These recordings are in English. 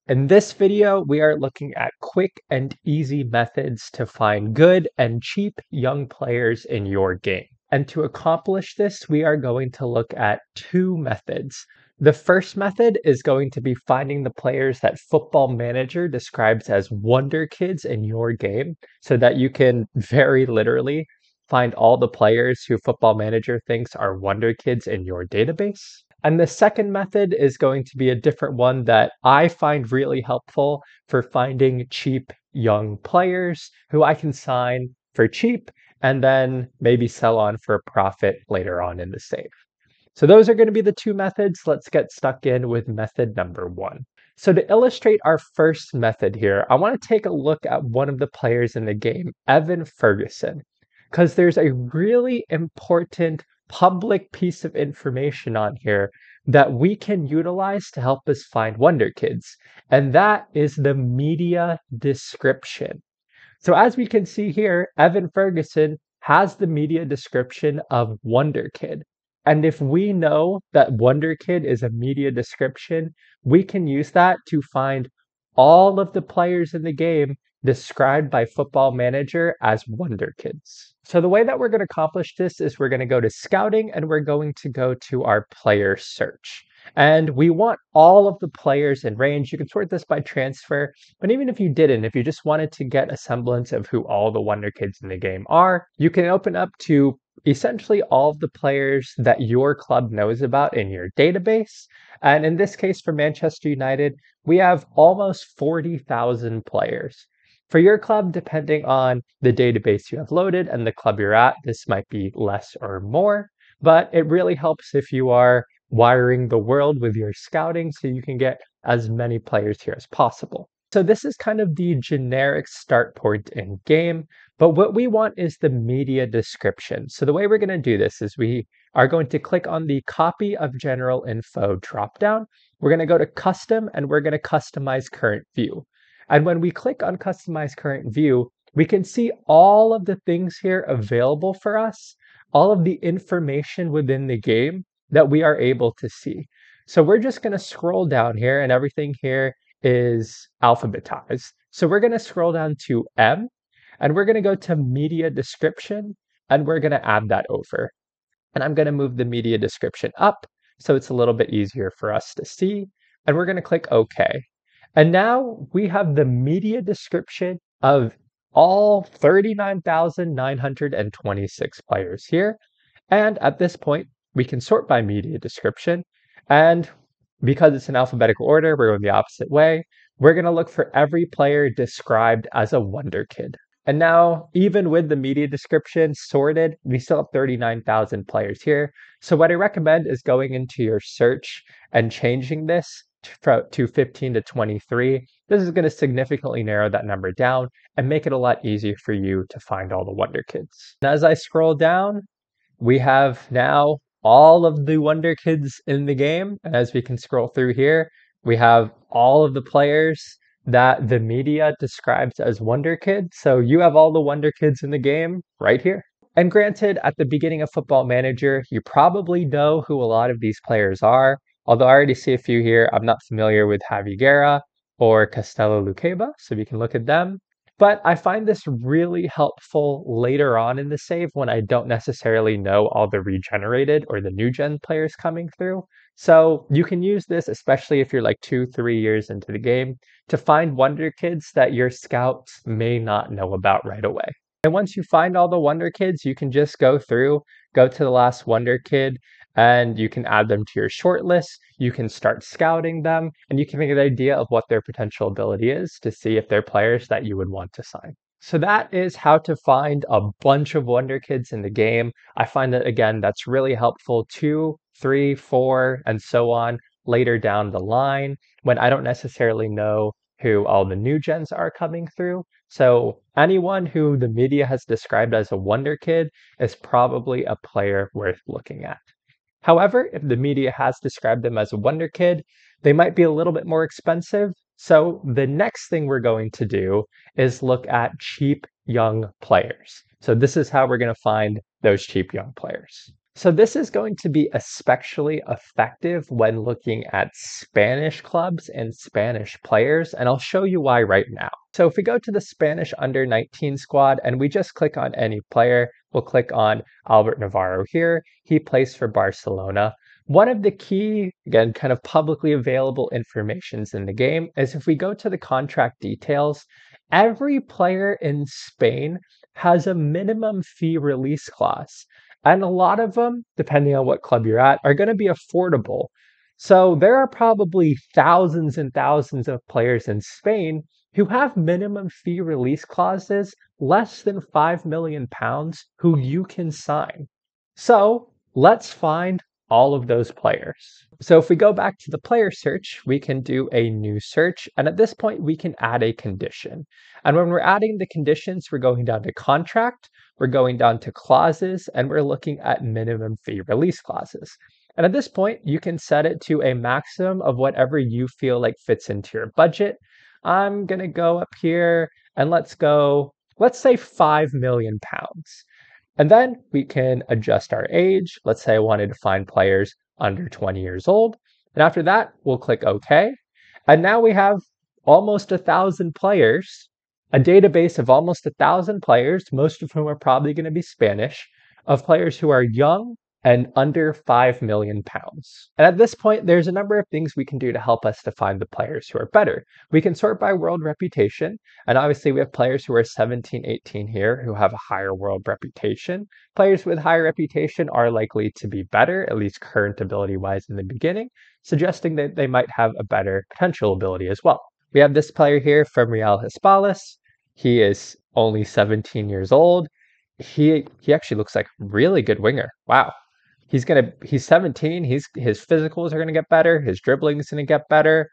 In this video, we are looking at quick and easy methods to find good and cheap young players in your game. And to accomplish this, we are going to look at two methods. The first method is going to be finding the players that Football Manager describes as Wonderkids in your game, so that you can very literally find all the players who Football Manager thinks are Wonderkids in your database. And the second method is going to be a different one that I find really helpful for finding cheap young players who I can sign for cheap and then maybe sell on for a profit later on in the save. So those are going to be the two methods. Let's get stuck in with method number one. So to illustrate our first method here, I want to take a look at one of the players in the game, Evan Ferguson, because there's a really important public piece of information on here that we can utilize to help us find Wonderkids, and that is the media description. So as we can see here, Evan Ferguson has the media description of Wonderkid. And if we know that Wonderkid is a media description, we can use that to find all of the players in the game described by Football Manager as Wonderkids. So the way that we're going to accomplish this is we're going to go to scouting and we're going to go to our player search. And we want all of the players in range. You can sort this by transfer, but even if you didn't, if you just wanted to get a semblance of who all the Wonderkids in the game are, you can open up to essentially all of the players that your club knows about in your database. And in this case, for Manchester United, we have almost 40,000 players. For your club, depending on the database you have loaded and the club you're at, this might be less or more, but it really helps if you are wiring the world with your scouting so you can get as many players here as possible. So this is kind of the generic start point in game, but what we want is the media description. So the way we're going to do this is we are going to click on the copy of general info dropdown. We're going to go to custom and we're going to customize current view. And when we click on customize current view, we can see all of the things here available for us, all of the information within the game that we are able to see. So we're just going to scroll down here and everything here is alphabetized. So we're going to scroll down to M and we're going to go to media description and we're going to add that over. And I'm going to move the media description up so it's a little bit easier for us to see. And we're going to click OK. And now we have the media description of all 39,926 players here. And at this point, we can sort by media description. And because it's in alphabetical order, we're going the opposite way. We're going to look for every player described as a Wonderkid. And now, even with the media description sorted, we still have 39,000 players here. So what I recommend is going into your search and changing this to 15 to 23. This is going to significantly narrow that number down and make it a lot easier for you to find all the Wonderkids. And as I scroll down, we have now all of the Wonderkids in the game. And as we can scroll through here, we have all of the players that the media describes as Wonderkids. So you have all the Wonderkids in the game right here. And granted, at the beginning of Football Manager, you probably know who a lot of these players are. Although I already see a few here, I'm not familiar with Javi Guerra or Castello Luqueba, so we can look at them. But I find this really helpful later on in the save when I don't necessarily know all the regenerated or the new gen players coming through. So you can use this, especially if you're like 2-3 years into the game, to find Wonderkids that your scouts may not know about right away. And once you find all the Wonderkids, you can just go through, go to the last Wonderkid, and you can add them to your short list. You can start scouting them, and you can get an idea of what their potential ability is to see if they're players that you would want to sign. So that is how to find a bunch of Wonderkids in the game. I find that, again, that's really helpful 2, 3, 4, and so on later down the line when I don't necessarily know who all the new gens are coming through. So anyone who the media has described as a Wonderkid is probably a player worth looking at. However, if the media has described them as a Wonderkid, they might be a little bit more expensive. So the next thing we're going to do is look at cheap young players. So this is how we're going to find those cheap young players. So this is going to be especially effective when looking at Spanish clubs and Spanish players, and I'll show you why right now. So if we go to the Spanish under 19 squad and we just click on any player, we'll click on Albert Navarro here. He plays for Barcelona. One of the key, again, kind of publicly available informations in the game is if we go to the contract details, every player in Spain has a minimum fee release clause. And a lot of them, depending on what club you're at, are going to be affordable. So there are probably thousands and thousands of players in Spain who have minimum fee release clauses less than £5 million who you can sign. So let's find all of those players. So if we go back to the player search, we can do a new search. And at this point, we can add a condition. And when we're adding the conditions, we're going down to contract, we're going down to clauses, and we're looking at minimum fee release clauses. And at this point, you can set it to a maximum of whatever you feel like fits into your budget. I'm going to go up here and let's say £5 million. And then we can adjust our age. Let's say I wanted to find players under 20 years old. And after that, we'll click OK. And now we have almost 1,000 players, a database of almost 1,000 players, most of whom are probably going to be Spanish, of players who are young and under £5 million. And at this point, there's a number of things we can do to help us to find the players who are better. We can sort by world reputation, and obviously we have players who are 17, 18 here who have a higher world reputation. Players with higher reputation are likely to be better, at least current ability-wise in the beginning, suggesting that they might have a better potential ability as well. We have this player here from Real Hispales. He is only 17 years old. He actually looks like a really good winger. Wow. He's 17. His physicals are gonna get better. His dribbling is gonna get better,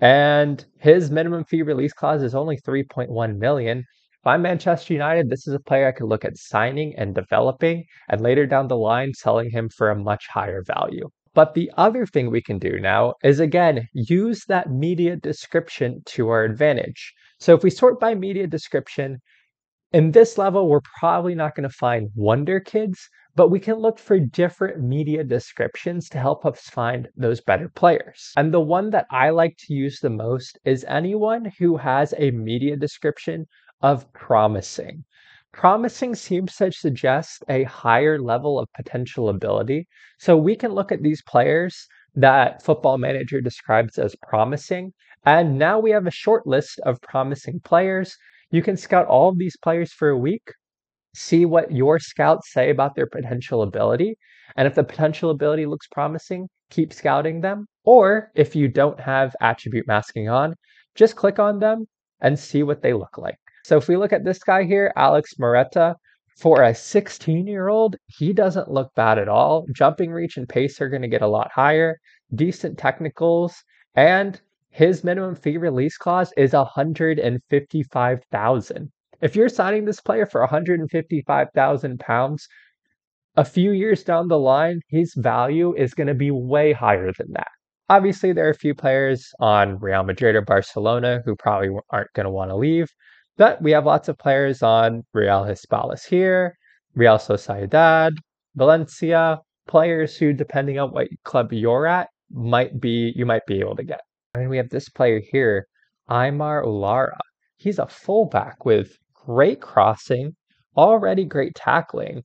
and his minimum fee release clause is only 3.1 million. If I'm Manchester United, this is a player I could look at signing and developing, and later down the line selling him for a much higher value. But the other thing we can do now is, again, use that media description to our advantage. So if we sort by media description, in this level, we're probably not going to find Wonderkids, but we can look for different media descriptions to help us find those better players. And the one that I like to use the most is anyone who has a media description of promising. Promising seems to suggest a higher level of potential ability. So we can look at these players that Football Manager describes as promising. And now we have a short list of promising players. You can scout all of these players for a week, see what your scouts say about their potential ability. And if the potential ability looks promising, keep scouting them. Or if you don't have attribute masking on, just click on them and see what they look like. So if we look at this guy here, Alex Moreta, for a 16-year-old, he doesn't look bad at all. Jumping reach and pace are going to get a lot higher, decent technicals, and his minimum fee release clause is 155,000. If you're signing this player for 155,000 pounds, a few years down the line, his value is going to be way higher than that. Obviously, there are a few players on Real Madrid or Barcelona who probably aren't going to want to leave, but we have lots of players on Real Hispales here, Real Sociedad, Valencia, players who, depending on what club you're at, you might be able to get. And we have this player here, Aymar Ulara. He's a fullback with great crossing, already great tackling,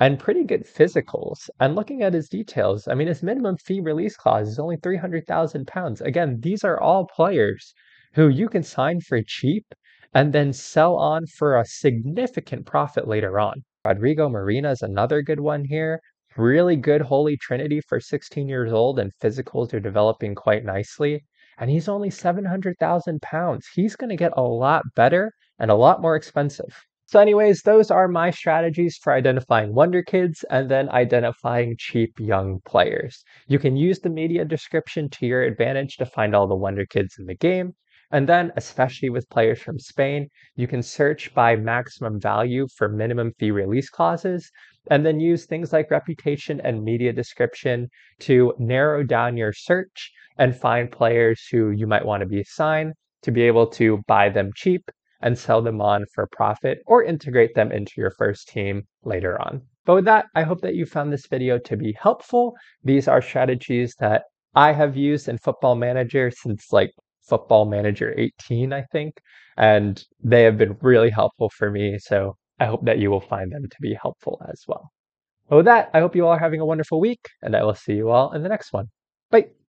and pretty good physicals. And looking at his details, I mean, his minimum fee release clause is only £300,000. Again, these are all players who you can sign for cheap and then sell on for a significant profit later on. Rodrigo Marina is another good one here. Really good holy trinity for 16 years old, and physicals are developing quite nicely. And he's only £700,000. He's going to get a lot better and a lot more expensive. So anyways, those are my strategies for identifying Wonderkids and then identifying cheap young players. You can use the media description to your advantage to find all the Wonderkids in the game. And then, especially with players from Spain, you can search by maximum value for minimum fee release clauses, and then use things like reputation and media description to narrow down your search and find players who you might want to be assigned to be able to buy them cheap and sell them on for profit or integrate them into your first team later on. But with that, I hope that you found this video to be helpful. These are strategies that I have used in Football Manager since like Football Manager 18, I think, and they have been really helpful for me. So I hope that you will find them to be helpful as well. But with that, I hope you all are having a wonderful week, and I will see you all in the next one. Bye.